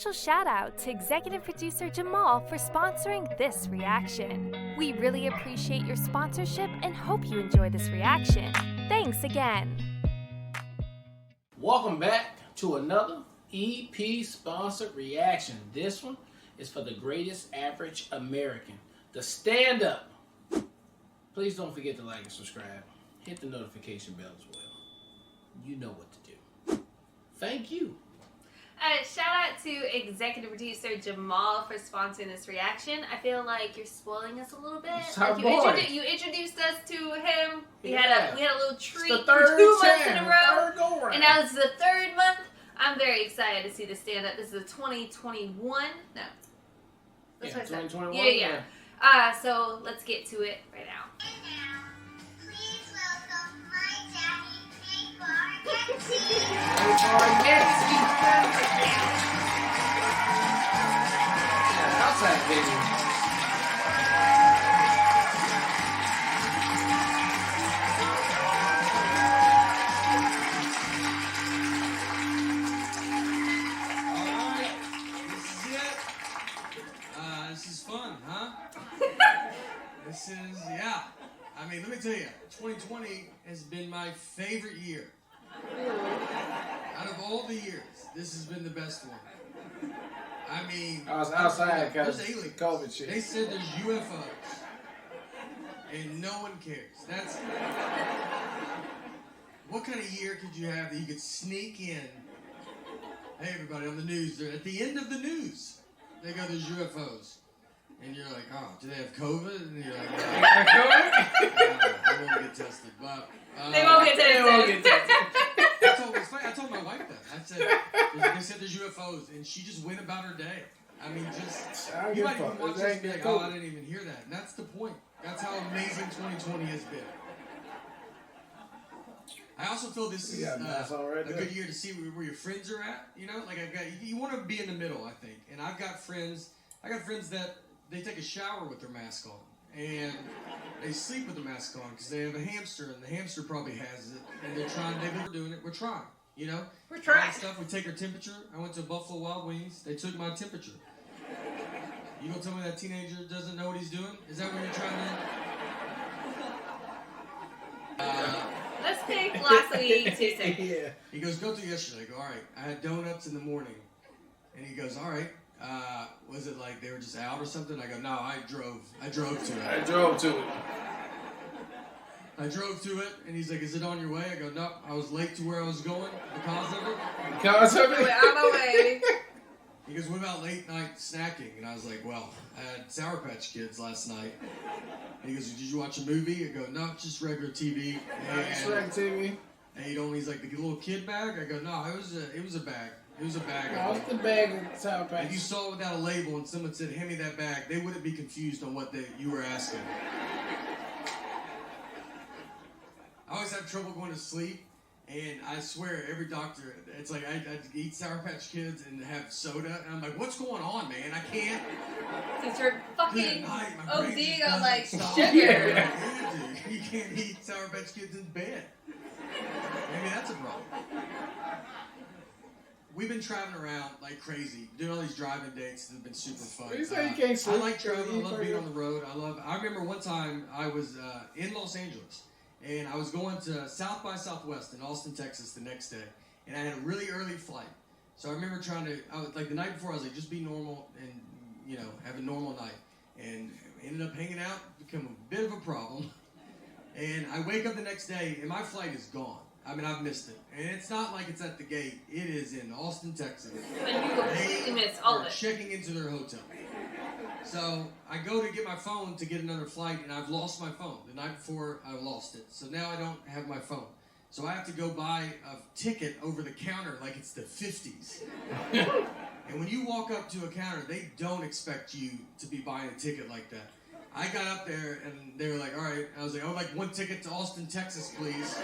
special shout out to executive producer Jamal for sponsoring this reaction. We really appreciate your sponsorship and hope you enjoy this reaction. Thanks again. Welcome back to another EP sponsored reaction. This one is for the greatest average American, the stand-up. Please don't forget to like and subscribe. Hit the notification bell as well. You know what to do. Thank you. Shout out to executive producer Jamal for sponsoring this reaction. I feel like you're spoiling us a little bit. Like you introduced us to him. We had a little treat for 2 months in a row, and now this is the third month. I'm very excited to see the stand up. This is a 2021. No, that's 2021. Yeah. So let's get to it right now. Please welcome my daddy, Big Outside baby. Yeah. I mean, let me tell you, 2020 has been my favorite year. Out of all the years, this has been the best one. I mean, I was outside because there's COVID shit. They said there's UFOs, and no one cares. That's what kind of year could you have that you could sneak in? Hey, everybody on the news. They're at the end of the news. They go, there's UFOs. And you're like, oh, do they have COVID? And you're like, they got COVID? They won't get tested. But, they won't get tested. I told my wife that. I said, they said there's UFOs, and she just went about her day. I mean, just, you might even watch this and be like, oh, I didn't even hear that. And that's the point. That's how amazing 2020 has been. I also feel this is a good year to see where your friends are at. You know, like you want to be in the middle, I think. And I got friends that they take a shower with their mask on, and they sleep with the mask on because they have a hamster, and the hamster probably has it, and they're doing it. We're trying, you know? We're trying. Stuff, we take our temperature. I went to Buffalo Wild Wings. They took my temperature. You gonna tell me that teenager doesn't know what he's doing? Is that what you're trying to... Let's take last week, 2 seconds. Yeah. He goes, go through yesterday. I go, all right, I had donuts in the morning. And he goes, all right. Was it like they were just out or something? I go, no, I drove to it. I drove to it, and he's like, is it on your way? I go, no, I was late to where I was going because of it. Because of it? Out of my way. He goes, what about late night snacking? And I was like, well, I had Sour Patch Kids last night. And he goes, did you watch a movie? I go, no, just regular TV. Just regular TV. And he's like, the little kid bag? I go, no, it was a bag. It was a bag. No, it's the bag of Sour Patch. If you saw it without a label and someone said, hand me that bag, they wouldn't be confused on what you were asking. I always have trouble going to sleep, and I swear, every doctor, it's like I eat Sour Patch Kids and have soda, and I'm like, what's going on, man? I can't. Since you're fucking ODing on like stop. sugar. Yeah, dude. You can't eat Sour Patch Kids in bed. Maybe that's a problem. We've been traveling around like crazy, doing all these driving dates that have been super fun. You say you can't sleep. I like traveling. I love being on the road. I remember one time I was in Los Angeles, and I was going to South by Southwest in Austin, Texas the next day, and I had a really early flight. So I remember like the night before, I was like, just be normal and, you know, have a normal night. And ended up hanging out, become a bit of a problem. And I wake up the next day, and my flight is gone. I mean, I've missed it. And it's not like it's at the gate. It is in Austin, Texas. And you completely missed all of it. Checking into their hotel. So I go to get my phone to get another flight, and I've lost my phone. The night before, I lost it. So now I don't have my phone. So I have to go buy a ticket over the counter like it's the 50s. And when you walk up to a counter, they don't expect you to be buying a ticket like that. I got up there, and they were like, all right. I was like, I would like one ticket to Austin, Texas, please.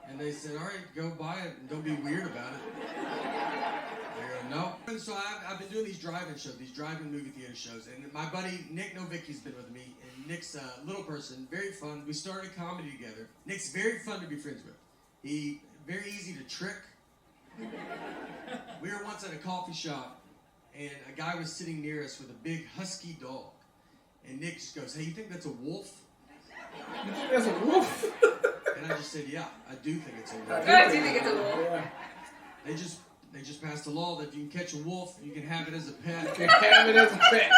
And they said, all right, go buy it, and don't be weird about it. I go, no. And so I've been doing these drive-in shows, these drive-in movie theater shows, and my buddy Nick Novicki's been with me, and Nick's a little person, very fun. We started comedy together. Nick's very fun to be friends with. He very easy to trick. We were once at a coffee shop, and a guy was sitting near us with a big husky dog. And Nick just goes, "Hey, you think that's a wolf?" You think that's a wolf? And I just said, "Yeah, I do think it's a wolf." I do think it's a wolf. Yeah. They just passed a law that if you can catch a wolf, you can have it as a pet. You can have it as a pet.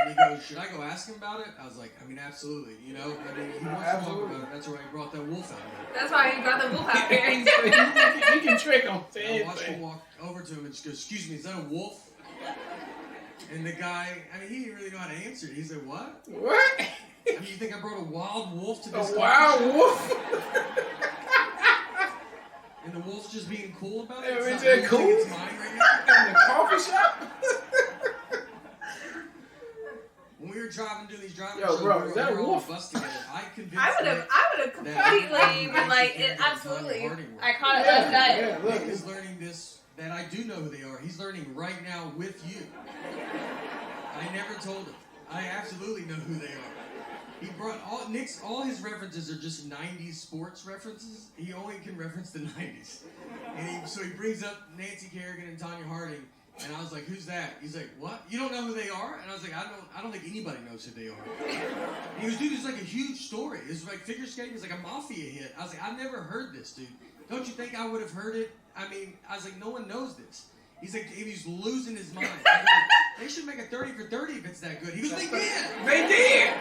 And he goes, "Should I go ask him about it?" I was like, "I mean, absolutely. You know, I mean, he wants to talk about it. That's why he brought that wolf out here." That's why he brought the wolf out here. You can trick him. I watched him walk over to him and just go, "Excuse me, is that a wolf?" And the guy, I mean, he didn't really know how to answer it. He said, "What? What? I mean, you think I brought a wild wolf to this A coffee wild shop?" wolf? And the wolf's just being cool about Yeah, it? it's It's just cool? It's mine right now? In the coffee shop? When we were driving, doing these driving Yo, shows, bro, we is were that a on wolf? the bus together. I convinced I would have completely been like, absolutely. I caught it last night. Yeah, Nick look. is learning this, that I do know who they are. He's learning right now with you. I never told him. I absolutely know who they are. He brought all his references are just 90s sports references. He only can reference the 90s. And so he brings up Nancy Kerrigan and Tanya Harding. And I was like, "Who's that?" He's like, "What? You don't know who they are?" And I was like, I don't think anybody knows who they are. And he goes, "Dude, it's like a huge story. It's like figure skating is like a mafia hit." I was like, "I've never heard this, dude. Don't you think I would have heard it?" I mean, I was like, "No one knows this." He's like, he's losing his mind. I was like, "They should make a 30 for 30 if it's that good." He goes, "They did." They did.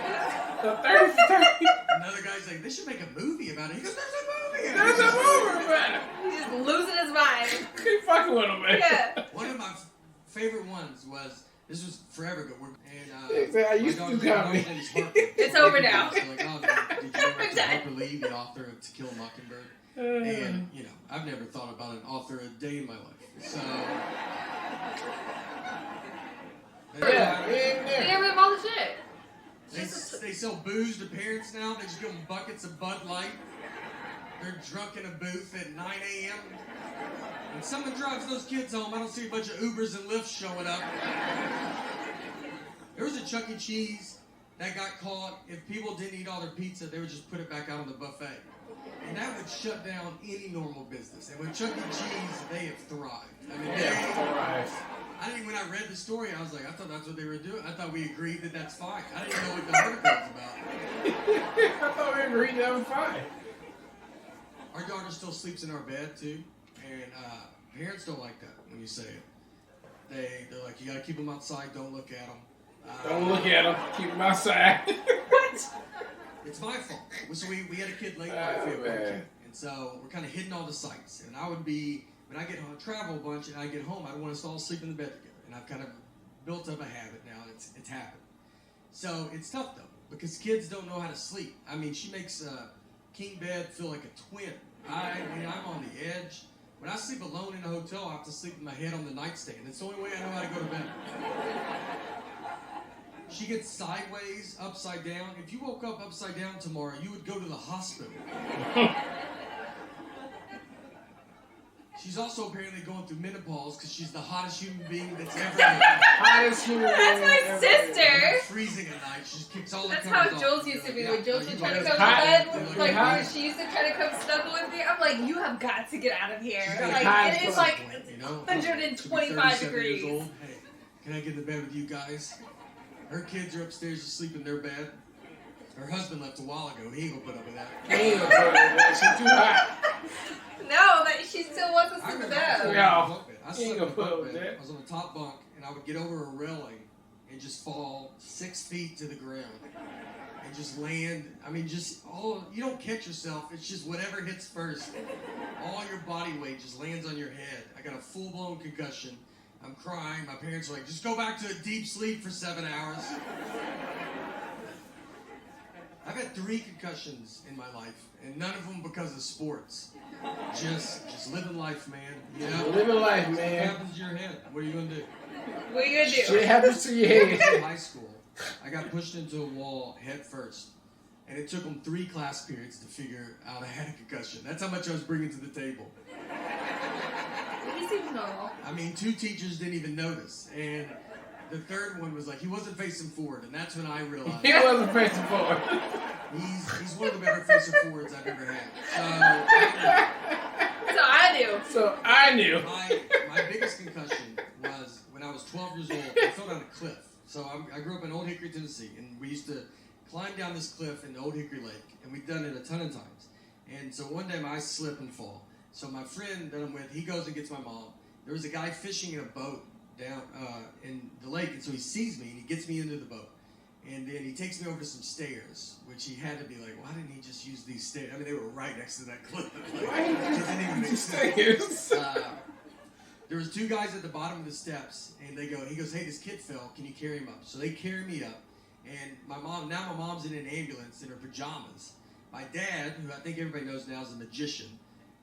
The 30 for 30. Another guy's like, "They should make a movie about it." He goes, "There's a movie." There's a movie about it. He's just losing his mind. Keep fucking with him, man. Yeah. One of my favorite ones was, this was forever ago, I used to do comedy. It's over now. So like, "Oh, did you ever read Harper Lee, the author of To Kill a Mockingbird?" And, you know, I've never thought about an author a day in my life. So... Yeah, He gave him all the shit. They sell booze to parents now. They just give them buckets of Bud Light. They're drunk in a booth at 9 a.m. When someone drives those kids home, I don't see a bunch of Ubers and Lyfts showing up. There was a Chuck E. Cheese that got caught. If people didn't eat all their pizza, they would just put it back out on the buffet. And that would shut down any normal business. And with Chuck E. Cheese, they have thrived. I mean, I think when I read the story, I was like, I thought that's what they were doing. I thought we agreed that that's fine. I didn't know what the article was about. I thought we agreed that was fine. Our daughter still sleeps in our bed, too. And parents don't like that when you say it. They're like, you got to keep them outside. Don't look at them. Don't look at them. Keep them outside. What? It's my fault. So we had a kid late in life. We had one kid. And so we're kind of hitting all the sites. And I would be, when I get home, travel a bunch, and I get home, I don't want us to all sleep in the bed together. And I've kind of built up a habit now. It's happened. So it's tough, though, because kids don't know how to sleep. I mean, she makes king bed feel like a twin. I'm on the edge. When I sleep alone in a hotel, I have to sleep with my head on the nightstand. It's the only way I know how to go to bed. She gets sideways, upside down. If you woke up upside down tomorrow, you would go to the hospital. She's also apparently going through menopause because she's the hottest human being that's ever lived. Hottest human being. That's my sister. Freezing at night. She just kicks all the That's covers how off. Jules used to be. When Jules would try to come to hot. bed, like hot. she used to try to come snuggle with me. I'm like, you have got to get out of here. She's Like hot it as is fuck. like You know, 125 she'll be 37 years degrees. old. Hey, can I get in the bed with you guys? Her kids are upstairs asleep in their bed. Her husband left a while ago. He ain't gonna put up with that. She's too hot. No, that she still wants us I in the remember bed. No. I He slept ain't in gonna a put up bunk with bed. that. I was on the top bunk, and I would get over a railing and just fall 6 feet to the ground and just land. I mean, you don't catch yourself. It's just whatever hits first. All your body weight just lands on your head. I got a full-blown concussion. I'm crying. My parents are like, just go back to a deep sleep for 7 hours. I've had 3 concussions in my life, and none of them because of sports. Just living life, man. You know? Living life, What man. happens to your head? What are you gonna do? What are you gonna do? Shit happens to your head. In high school, I got pushed into a wall head first, and it took them 3 class periods to figure out I had a concussion. That's how much I was bringing to the table. He seems normal. I mean, 2 teachers didn't even notice, and the third one was like, he wasn't facing forward, and that's when I realized He wasn't facing forward. he's one of the better facing forwards I've ever had. So So I knew. My biggest concussion was when I was 12 years old. I fell down a cliff. So I grew up in Old Hickory, Tennessee, and we used to climb down this cliff in Old Hickory Lake, and we've done it a ton of times. And so one day I slip and fall. So my friend that I'm with, he goes and gets my mom. There was a guy fishing in a boat down in the lake, and so he sees me and he gets me into the boat. And then he takes me over to some stairs, which he had to be like, why didn't he just use these stairs? I mean, they were right next to that cliff. Why didn't he use stairs? There was two guys at the bottom of the steps, and he goes, hey, this kid fell. Can you carry him up? So they carry me up. And my mom's in an ambulance in her pajamas. My dad, who I think everybody knows now is a magician,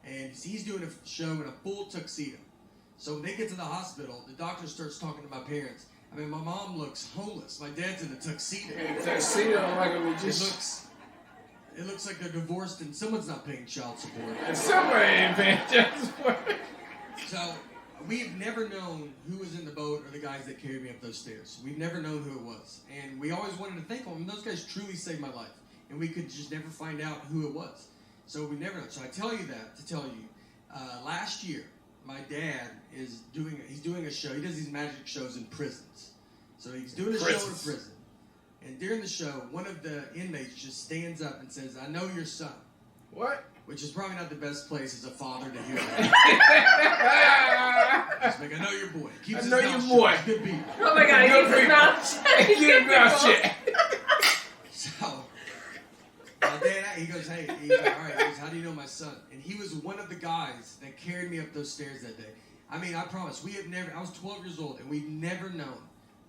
and he's doing a show in a full tuxedo. So when they get to the hospital, the doctor starts talking to my parents. I mean, my mom looks homeless. My dad's in a tuxedo. Tuxedo like a magician. It looks like they're divorced and someone's not paying child support. And somebody ain't paying child support. So we've never known who was in the boat or the guys that carried me up those stairs. We've never known who it was. And we always wanted to thank them. Those guys truly saved my life. And we could just never find out who it was. So we never know. So I tell you that to tell you, last year, my dad he's doing a show. He does these magic shows in prisons. So he's doing a show in prison. And during the show, one of the inmates just stands up and says, I know your son. What? Which is probably not the best place as a father to hear that. Just like, I know your boy. Keeps his mouth shut. Good people. Oh my God, he keeps his mouth shut. Keep his mouth shut. So, my dad, he goes, hey, he's like, all right, he goes, how do you know my son? And he was one of the guys that carried me up those stairs that day. I mean, I promise, I was 12 years old, and we've never known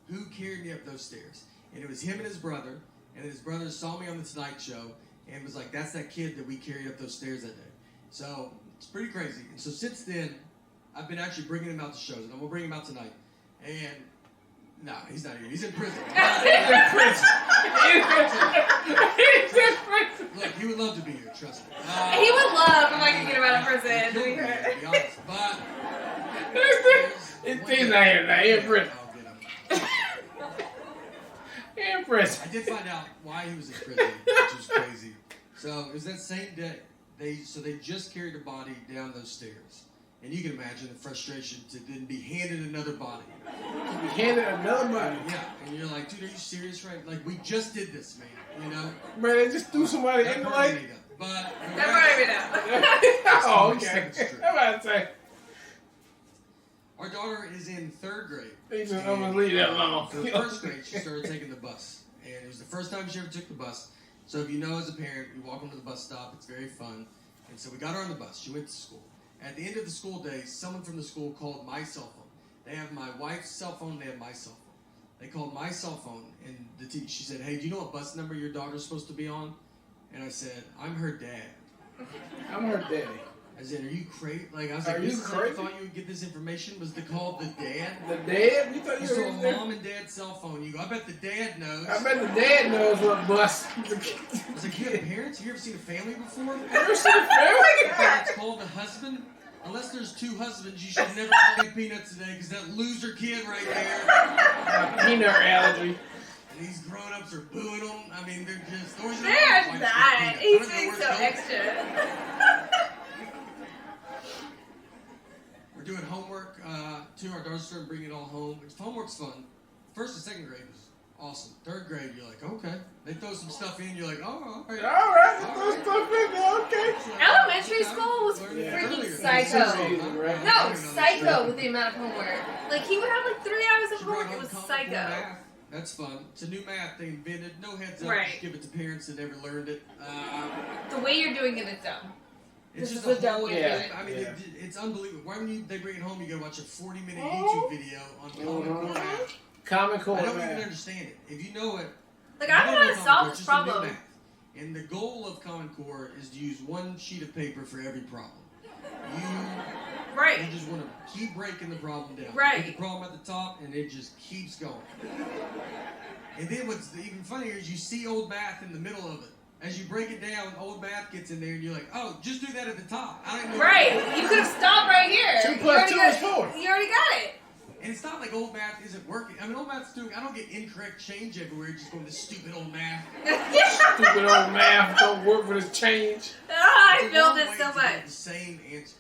who carried me up those stairs. And it was him and his brother, and his brother saw me on the Tonight Show, and was like, that's that kid that we carried up those stairs that day. So, it's pretty crazy. And so since then, I've been actually bringing him out to shows, and I'm going to bring him out tonight. And, no, he's not here. He's in prison. He's in prison. He's in prison. Look, he would love to be here, trust me. He would love if I could get him out of prison. To be honest, but... He's not here now. He's in prison. I'll get him. In prison. I did find out why he was in prison, which was crazy. So it was that same day. They just carried a body down those stairs. And you can imagine the frustration to then be handed another body. You handed another body? Yeah. And you're like, dude, are you serious, right? Like, we just did this, man. You know? Man, they just threw somebody in the lake? But... That brought me down. Oh, okay. I'm about to say. Our daughter is in 3rd grade. I'm going to leave that alone. In 1st grade, she started taking the bus. And it was the first time she ever took the bus. So if you know as a parent, you walk them to the bus stop. It's very fun. And so we got her on the bus. She went to school. At the end of the school day, someone from the school called my cell phone. They have my wife's cell phone. They have my cell phone. They called my cell phone. And she said, hey, do you know what bus number your daughter's supposed to be on? And I said, I'm her dad. I'm her daddy. I said, are you crazy? Like, I was like, this you is crazy? I thought you would get this information was to call the dad. The dad? You thought you saw a mom and dad's cell phone. You go, I bet the dad knows. I bet the dad knows what bus. I was like, you have parents? Have you ever seen a family before? Have you ever seen a family? It's called the husband. Unless there's 2 husbands, you should never call me Peanuts today because that loser kid right there. Peanut allergy. And these grown-ups are booing them. I mean, they're just... They're not. He's being so extra. We're doing homework, too. Our daughter's starting to bring it all home. Homework's fun. 1st and 2nd grade was awesome. 3rd grade, you're like, okay. They throw some stuff in, you're like, oh, all right. All right, throw stuff in there, okay. Elementary school was freaking psycho. No, psycho with the amount of homework. Like, he would have like 3 hours of homework. It was psycho. That's fun. It's a new math they invented. No heads up. Right. Just give it to parents that never learned it. The way you're doing it is dumb. It's This just is a the dumb whole, way of doing it. I mean, it's unbelievable. Why when they bring it home, you gotta watch a 40-minute YouTube video on Common Core math. Common Core I don't math. even understand it. If you know it, Like, I don't know how to solve this problem. Math. And the goal of Common Core is to use 1 sheet of paper for every problem. You just want to keep breaking the problem down. Right. Put the problem at the top, and it just keeps going. And then what's even funnier is you see old math in the middle of it. As you break it down, old math gets in there, and you're like, oh, just do that at the top. I don't know. Right. You could have stopped right here. 2 plus 2 is 4. You already got it. And it's not like old math isn't working. I mean, old math's doing, I don't get incorrect change everywhere just going to stupid old math. Stupid old math don't work for this change. I build it so There's a long way to much. get the same answer.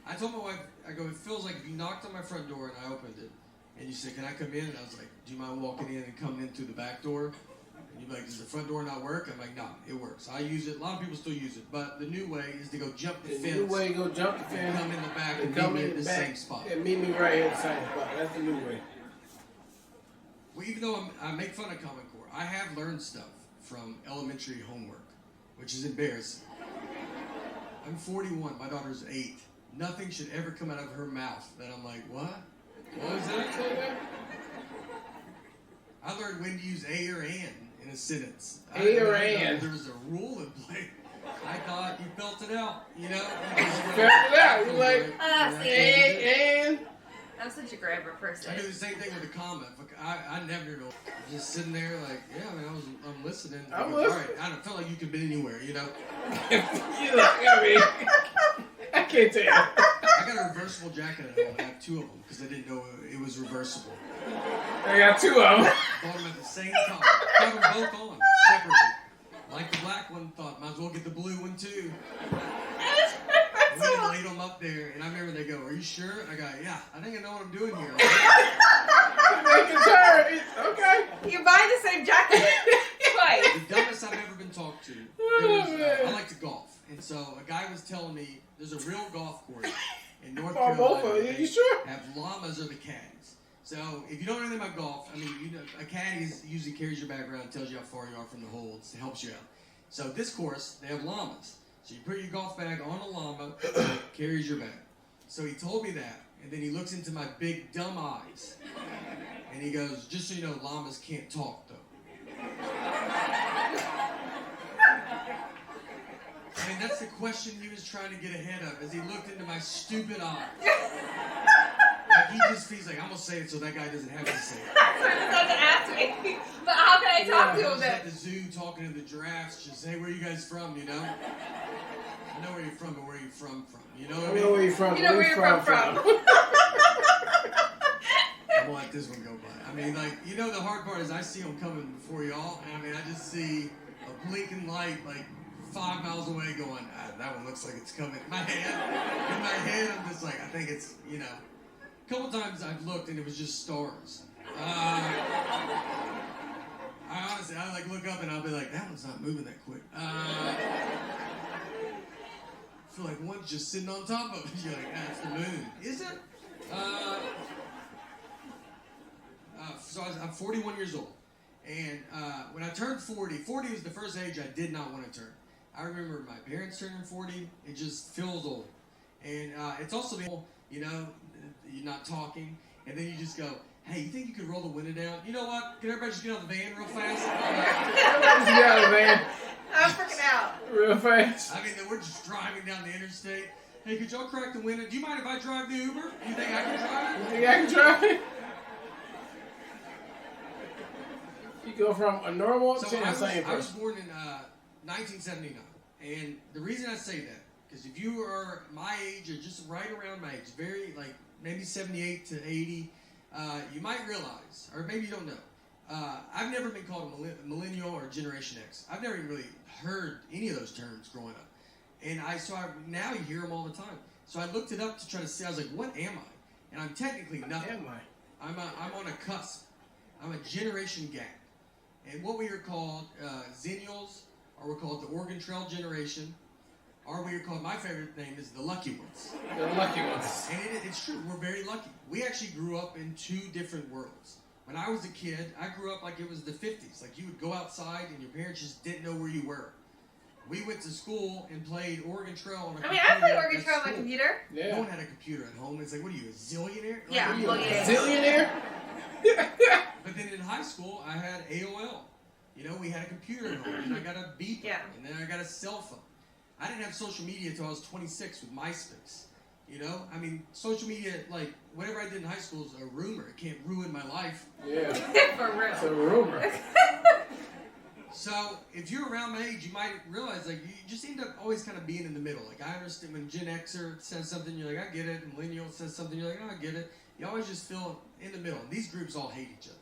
I told my wife, I go, it feels like if you knocked on my front door and I opened it, and you said, can I come in? And I was like, do you mind walking in and coming in through the back door? And you'd be like, does the front door not work? I'm like, no, it works. I use it. A lot of people still use it. But the new way is to go jump the fence. The new way, go jump the fence. Come in the back and meet me at the same spot. And meet me right at the same spot. That's the new way. Well, even though I make fun of Common Core, I have learned stuff from elementary homework, which is embarrassing. I'm 41. My daughter's 8. Nothing should ever come out of her mouth that I'm like, what? What was that? I learned when to use a or an in a sentence. A or an. There was a rule in play. I thought you felt it out, you know? You felt it out. You're like, and. I'm such a grammar person. I do the same thing with the comment. I never know. Just sitting there like, yeah, I mean, I'm listening. I'm go, listening. All right, I don't feel like you could be anywhere, you know? You look at me. I can't tell. I got a reversible jacket at home. I have 2 of them because I didn't know it was reversible. I got 2 of them. Bought them at the same time. Got them both on separately. Like the black one, thought might as well get the blue one too. We just laid them up there, and I remember they go, "Are you sure?" I go, "Yeah, I think I know what I'm doing here." Make a turn. Okay. You're buying the same jacket twice. The dumbest I've ever been talked to. I like to golf, and so a guy was telling me there's a real golf course in North Carolina. Are you sure? Have llamas or the caddies. So if you don't know anything about golf, I mean, you know, a caddy usually carries your bag around, tells you how far you are from the hole, it helps you out. So this course, they have llamas. So you put your golf bag on a llama, and it carries your bag. So he told me that, and then he looks into my big dumb eyes, and he goes, "Just so you know, llamas can't talk, though." And that's the question he was trying to get ahead of, as he looked into my stupid eyes. Like he just feels like, I'm going to say it so that guy doesn't have to say it. That's what I was about to ask me. But how can I talk to him Just then? at the zoo talking to the giraffes, just, hey, where are you guys from, you know? I know where you're from, but where are you from? You know what I mean? I know where you're from. You know where you're from. I'm going to let this one go by. I mean, like, you know the hard part is I see them coming before y'all, and I mean, I just see a blinking light, like, 5 miles away going, that one looks like it's coming. In my head, I'm just like, I think it's, you know. A couple times I've looked and it was just stars. I honestly, I like look up and I'll be like, that one's not moving that quick. I feel like one's just sitting on top of it. You're like, that's the moon. Is it? So I'm 41 years old. And when I turned 40 was the first age I did not want to turn. I remember my parents turning 40. It just feels old. And it's also, you know, you're not talking. And then you just go, hey, you think you could roll the window down? You know what? Can everybody just get out of the van real fast? Everybody get out of the van. I'm freaking out. Real fast. I mean, we're just driving down the interstate. Hey, could y'all crack the window? Do you mind if I drive the Uber? You think I can drive it? You think I can drive it? You go from a normal to the same person. I was born in 1979. And the reason I say that, because if you are my age or just right around my age, very, like, maybe 78 to 80, you might realize, or maybe you don't know, I've never been called a millennial or Generation X. I've never even really heard any of those terms growing up. And now you hear them all the time. So I looked it up to try to see, I was like, what am I? And I'm technically nothing. What am I? I'm on a cusp. I'm a generation gap. And what we are called, Zillennials, or we're called the Oregon Trail generation, or we are called, my favorite name is the lucky ones. The lucky ones. And it's true, we're very lucky. We actually grew up in 2 different worlds. When I was a kid, I grew up like it was the 50s. Like you would go outside and your parents just didn't know where you were. We went to school and played Oregon Trail on a computer. I played Oregon Trail on my computer. Yeah. No one had a computer at home. It's like, what are you, a zillionaire? Yeah, like, well, yeah. Zillionaire? But then in high school, I had AOL. You know, we had a computer at home, and I got a beeper, and then I got a cell phone. I didn't have social media until I was 26 with MySpace. You know, I mean, social media, like, whatever I did in high school is a rumor. It can't ruin my life. Yeah. For real. It's a rumor. So, if you're around my age, you might realize, like, you just end up always kind of being in the middle. Like, I understand when Gen Xer says something, you're like, I get it. And Millennial says something, you're like, oh, I get it. You always just feel in the middle. And these groups all hate each other.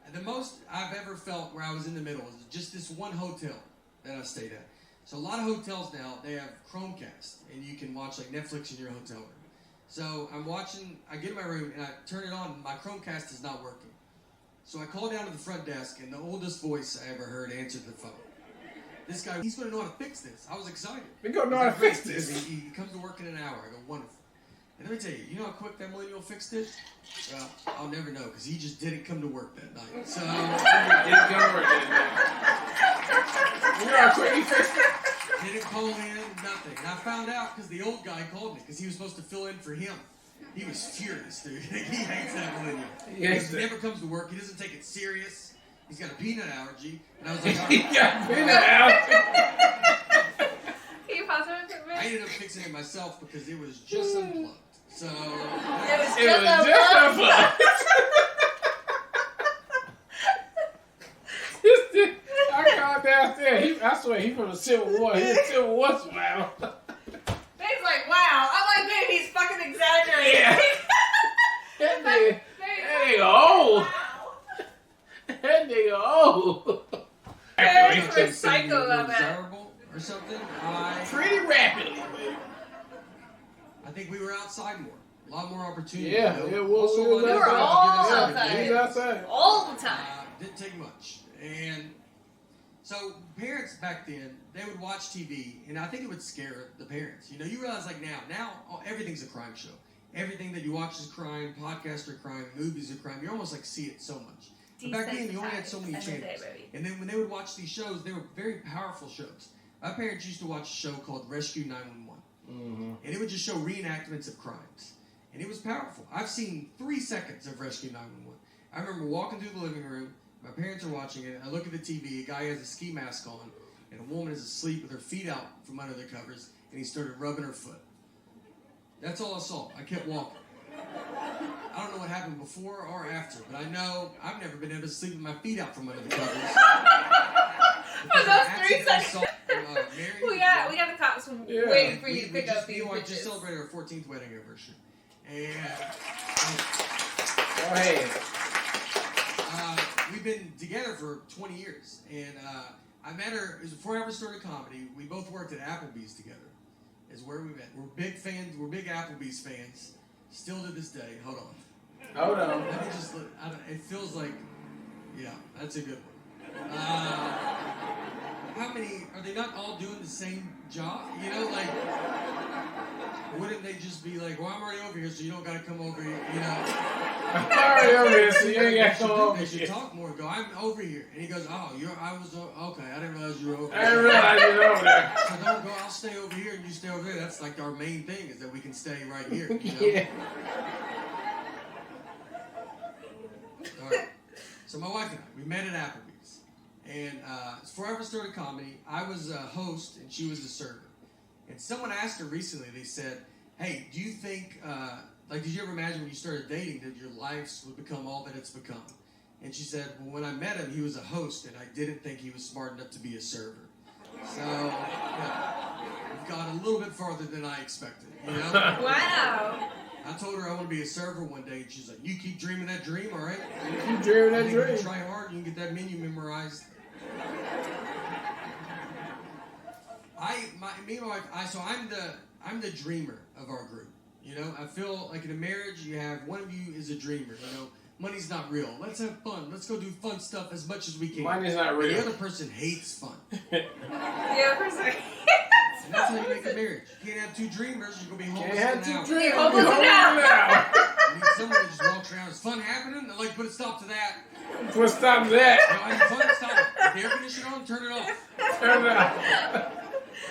And the most I've ever felt where I was in the middle is just this one hotel that I stayed at. So a lot of hotels now, they have Chromecast, and you can watch like Netflix in your hotel room. So I'm watching, I get in my room and I turn it on, and my Chromecast is not working. So I call down to the front desk, and the oldest voice I ever heard answered the phone. This guy, he's going to know how to fix this. I was excited. We're going to know how to fix this. He comes to work in an hour. I go, wonderful. And let me tell you, you know how quick that millennial fixed it? Well, I'll never know, because he just didn't come to work that night. So, You know how quick he fixed it? didn't call in, nothing. And I found out because the old guy called me, because he was supposed to fill in for him. He was furious, dude. He hates that millennial. He never comes to work. He doesn't take it serious. He's got a peanut allergy. And I was like, all right. He got peanut allergy. Can you pause it for me? I ended up fixing it myself because it was just unplugged. So, It was It was just unplugged. I called downstairs. I swear he from the Civil War. He's a Civil War survivor. He's like, wow. I'm like, maybe he's fucking exaggerating. Yeah. That nigga old. That nigga old. Very psycho about that. desirable or something. Pretty rapidly. I think we were outside more. A lot more opportunity. Yeah, you know? it was. Also, We were all outside. He's outside. All the time. Didn't take much. And so parents back then, they would watch TV, and I think it would scare the parents. You know, you realize like now everything's a crime show. Everything that you watch is crime, podcasts are crime, movies are crime. You almost like see it so much. But back then, you only had so many channels. And then when they would watch these shows, they were very powerful shows. My parents used to watch a show called Rescue 911. And it would just show reenactments of crimes. And it was powerful. I've seen 3 seconds of Rescue 911. I remember walking through the living room. My parents are watching it. I look at the TV. A guy has a ski mask on. And a woman is asleep with her feet out from under the covers. And he started rubbing her foot. That's all I saw. I kept walking. I don't know what happened before or after, but I know I've never been able to sleep with my feet out from under the covers. For those 3 seconds. We got the cops waiting for you to pick up these I bitches. just celebrated our 14th wedding anniversary. And Go ahead. we've been together for 20 years. And I met her, it was before I ever started comedy. We both worked at Applebee's together. Is where we met. We're big fans. We're big Applebee's fans. Still to this day. Hold on. Hold on. Let me just look. It feels like, yeah, that's a good one. How many, are they not all doing the same job? You know, like, wouldn't they just be like, well, I'm already over here, so you don't got to come over here, you know? I'm already over here, so you ain't got to come over They here. should talk more and go, I'm over here. And he goes, oh, okay, I didn't realize you were over I here. didn't realize you were over there. So don't go, I'll stay over here and you stay over there. That's like our main thing, is that we can stay right here, you know? Yeah. All right. So my wife and I, we met at Applebee's. And before I ever started comedy, I was a host and she was a server. And someone asked her recently, they said, hey, do you think, did you ever imagine when you started dating that your lives would become all that it's become? And she said, well, when I met him, he was a host, and I didn't think he was smart enough to be a server. So, yeah, we've gone a little bit farther than I expected, you know? Wow. I told her I want to be a server one day, and she's like, you keep dreaming that dream, all right? You keep dreaming that I think if dream. you try hard, you can get that menu memorized. I'm the dreamer of our group. You know, I feel like in a marriage, you have one of you is a dreamer. You know, money's not real. Let's have fun. Let's go do fun stuff as much as we can. Money's not The real. other person hates fun. The other person. And that's how you make a marriage. You can't have two dreamers. You're going to be homeless Can't have in two an hour. dreams. Homeless Homeless now. now. You need someone that just walks around. Is fun happening? They're like, put a stop to that. Put a stop to You know, that. having fun? Stop it. If the air conditioner on, turn it off. Turn it out.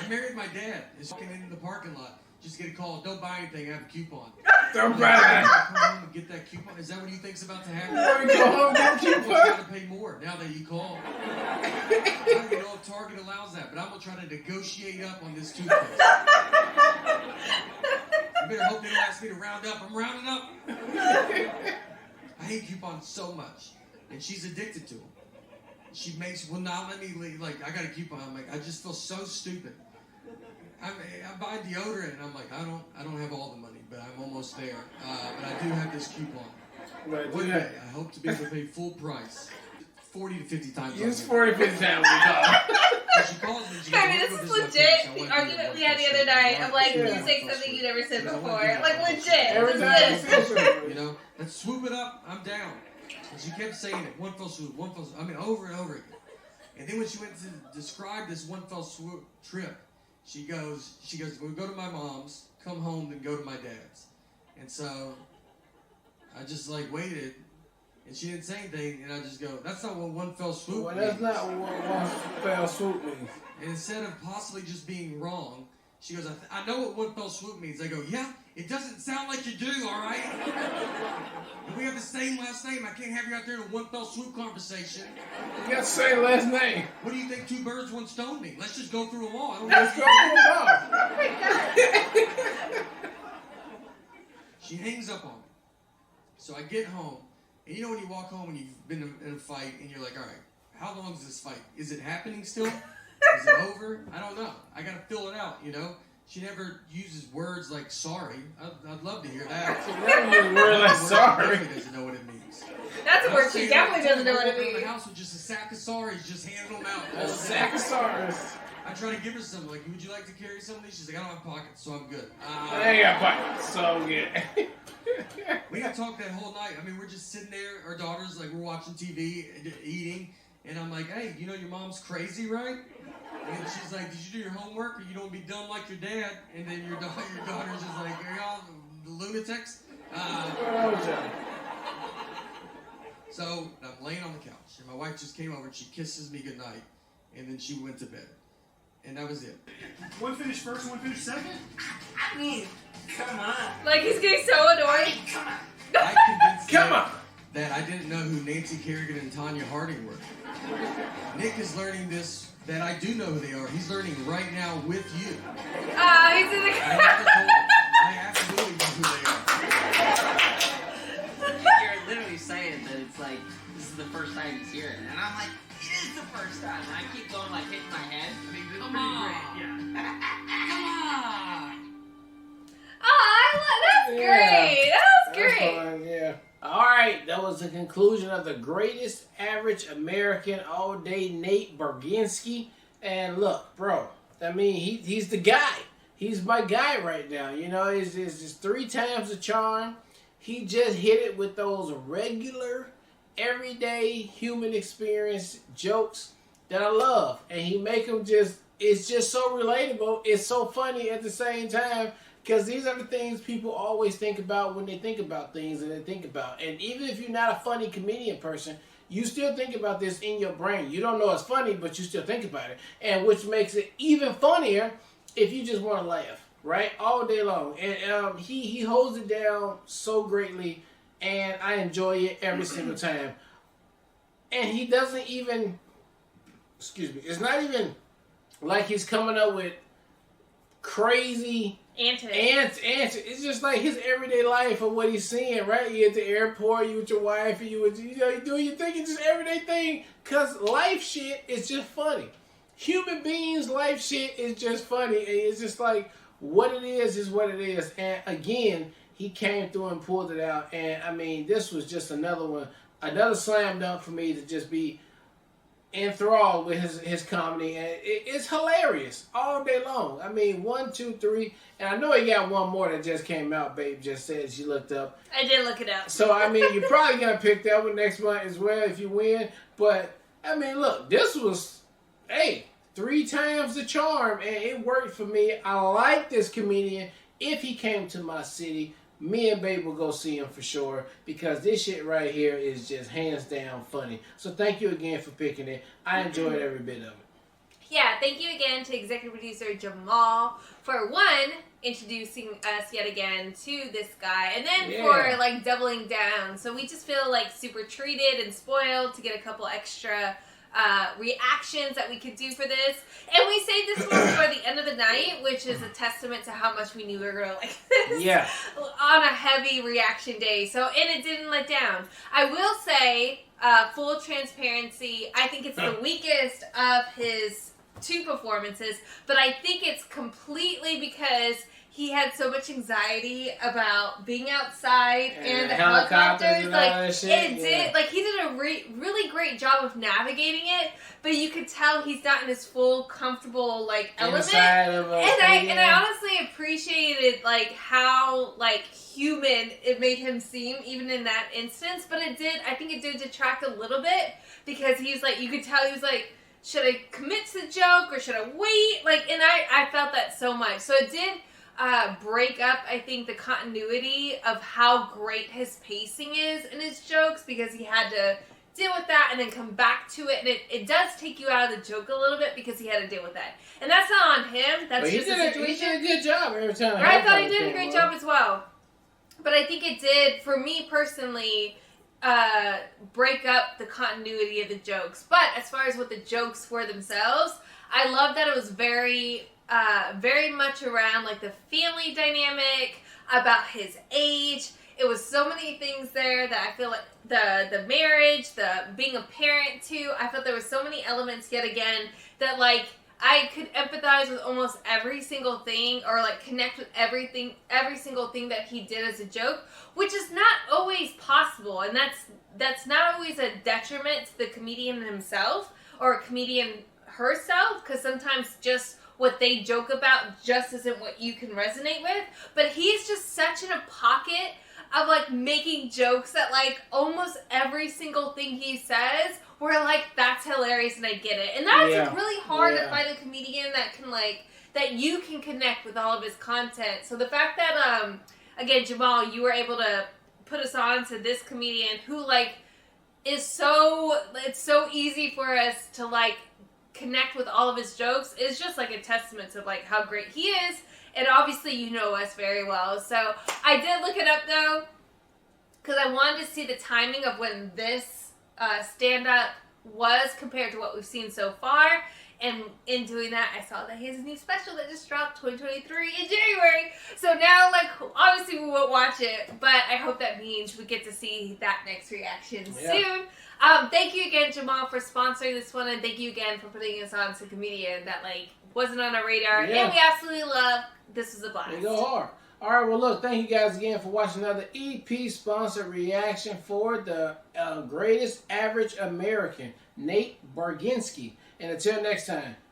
I married my dad. He's walking into the parking lot. Just get a call. Don't buy anything. I have a coupon. Don't buy I that. come home and get that coupon. Is that what he thinks about to happen? Before you go home, get a I'm coupon. trying to pay more now that you call. I don't even know if Target allows that, but I'm going to try to negotiate up on this toothpaste. You better hope they don't ask me to round up. I'm rounding up. I hate coupons so much. And she's addicted to them. She will not let me leave. Like, I got a coupon. I'm like, I just feel so stupid. I buy deodorant, and I'm like, I don't have all the money, but I'm almost there. But I do have this coupon. One day, I hope to be able to pay full price, 40 to 50 times. Use 40 50 times we talk. she calls me. She I goes, mean, this is legit the argument we had the other night. I'm like, you say something you never said before. Like, legit. This is this. You know, let's swoop it up. I'm down. And she kept saying it. One fell swoop, one fell swoop. I mean, over and over again. And then when she went to describe this one fell swoop trip, she goes, we'll go to my mom's, come home, then go to my dad's. And so I just like waited, and she didn't say anything, and I just go, that's not what one fell swoop means. Well, that's not what one fell swoop means. And instead of possibly just being wrong, she goes, I know what one fell swoop means. I go, yeah, it doesn't sound like you do, all right? And we have the same last name. I can't have you out there in a one fell swoop conversation. You got the same last name. What do you think two birds, one stone mean? Let's just go through them all. I don't Let's go through them all. She hangs up on me. So I get home, and you know when you walk home and you've been in a fight, and you're like, all right, how long is this fight? Is it happening still? Is it over? I don't know. I got to fill it out, you know? She never uses words like sorry. I'd love to hear that. She never uses words like sorry. She doesn't know what it means. That's a word she definitely doesn't know what it means. In the house with just a sack of sorries, just handing them out. A sack of sorries. I try to give her some, like, would you like to carry some of these? She's like, I don't have pockets, so I'm good. I ain't got pockets, so I'm good. We got talked that whole night. I mean, we're just sitting there, our daughter's like, we're watching TV, eating, and I'm like, hey, you know your mom's crazy, right? And she's like, did you do your homework, or you don't be dumb like your dad? And then your daughter's just like, are y'all lunatics? So I'm laying on the couch, and my wife just came over, and she kisses me goodnight, and then she went to bed. And that was it. One finished first, one finished second? I mean, come on. Like, he's getting so annoyed. I convinced Nick that I didn't know who Nancy Kerrigan and Tanya Harding were. Nick is learning this, that I do know who they are. He's learning right now with you. He's in the I absolutely know who they are. You're literally saying that it's like, this is the first time he's hearing it. And I'm like, it is the first time. And I keep going, like, hitting my head. I mean, this is Come pretty on. great. Yeah. Come on. That's great. That was great. Fun, yeah. All right, that was the conclusion of the greatest average American all day, Nate Bargatze. And look, bro, I mean, he's the guy. He's my guy right now. You know, it's just 3 times the charm. He just hit it with those regular, everyday human experience jokes that I love. And he make them just, it's just so relatable. It's so funny at the same time. Because these are the things people always think about when they think about things that they think about. And even if you're not a funny comedian person, you still think about this in your brain. You don't know it's funny, but you still think about it. And which makes it even funnier if you just want to laugh, right? All day long. And he holds it down so greatly, and I enjoy it every single time. And he doesn't even, it's not even like he's coming up with crazy answer. It's just like his everyday life of what he's seeing, right? You at the airport, you with your wife, and you doing your thing. It's just everyday thing. Cause life shit is just funny. Human beings, life shit is just funny. And it's just like what it is what it is. And again, he came through and pulled it out. And I mean, this was just another one, another slam dunk for me to just be enthralled with his comedy, and it's hilarious all day long. I mean, 1, 2, 3, and I know he got one more that just came out. Babe just said she looked up. I did look it up. So I mean, you're probably gonna pick that one next month as well if you win. But I mean, look, this was 3 times the charm, and it worked for me. I like this comedian. If he came to my city, me and Babe will go see him for sure, because this shit right here is just hands down funny. So thank you again for picking it. I enjoyed every bit of it. Yeah, thank you again to executive producer Jamal for introducing us yet again to this guy, and then for like doubling down. So we just feel like super treated and spoiled to get a couple extra reactions that we could do for this. And we saved this one for the end of the night, which is a testament to how much we knew we were going to like this. Yeah. On a heavy reaction day. So, and it didn't let down. I will say, full transparency, I think it's the weakest of his two performances, but I think it's completely because he had so much anxiety about being outside and the helicopters. Like he did a really great job of navigating it, but you could tell he's not in his full comfortable element. And I honestly appreciated how human it made him seem even in that instance. But I think it did detract a little bit because he was you could tell he was should I commit to the joke or should I wait? And I felt that so much. So it did break up, I think, the continuity of how great his pacing is in his jokes because he had to deal with that and then come back to it. And it does take you out of the joke a little bit because he had to deal with that. And that's not on him. That's just the situation. He did a good job every time. I thought he did a great job as well. But I think it did, for me personally, break up the continuity of the jokes. But as far as what the jokes were themselves, I love that it was very much around the family dynamic, about his age. It was so many things there that I feel like the marriage, the being a parent too. I felt there were so many elements yet again that I could empathize with almost every single thing or connect with every single thing that he did as a joke, which is not always possible, and that's not always a detriment to the comedian himself or a comedian herself, because sometimes just what they joke about just isn't what you can resonate with. But he's just such in a pocket of making jokes that almost every single thing he says we're that's hilarious and I get it. And that's really hard to find a comedian that can that you can connect with all of his content. So the fact that again, Jamal, you were able to put us on to this comedian who is it's so easy for us to connect with all of his jokes is just a testament to how great he is. And obviously you know us very well. So I did look it up though, because I wanted to see the timing of when this stand-up was compared to what we've seen so far. And in doing that, I saw that he has a new special that just dropped 2023 in January. So now, obviously we won't watch it, but I hope that means we get to see that next reaction soon. Thank you again, Jamal, for sponsoring this one, and thank you again for putting us on to a comedian that wasn't on our radar, and we absolutely love. This was a blast. They go hard. All right, well, look, thank you guys again for watching another EP-sponsored reaction for the greatest average American, Nate Bargatze. And until next time,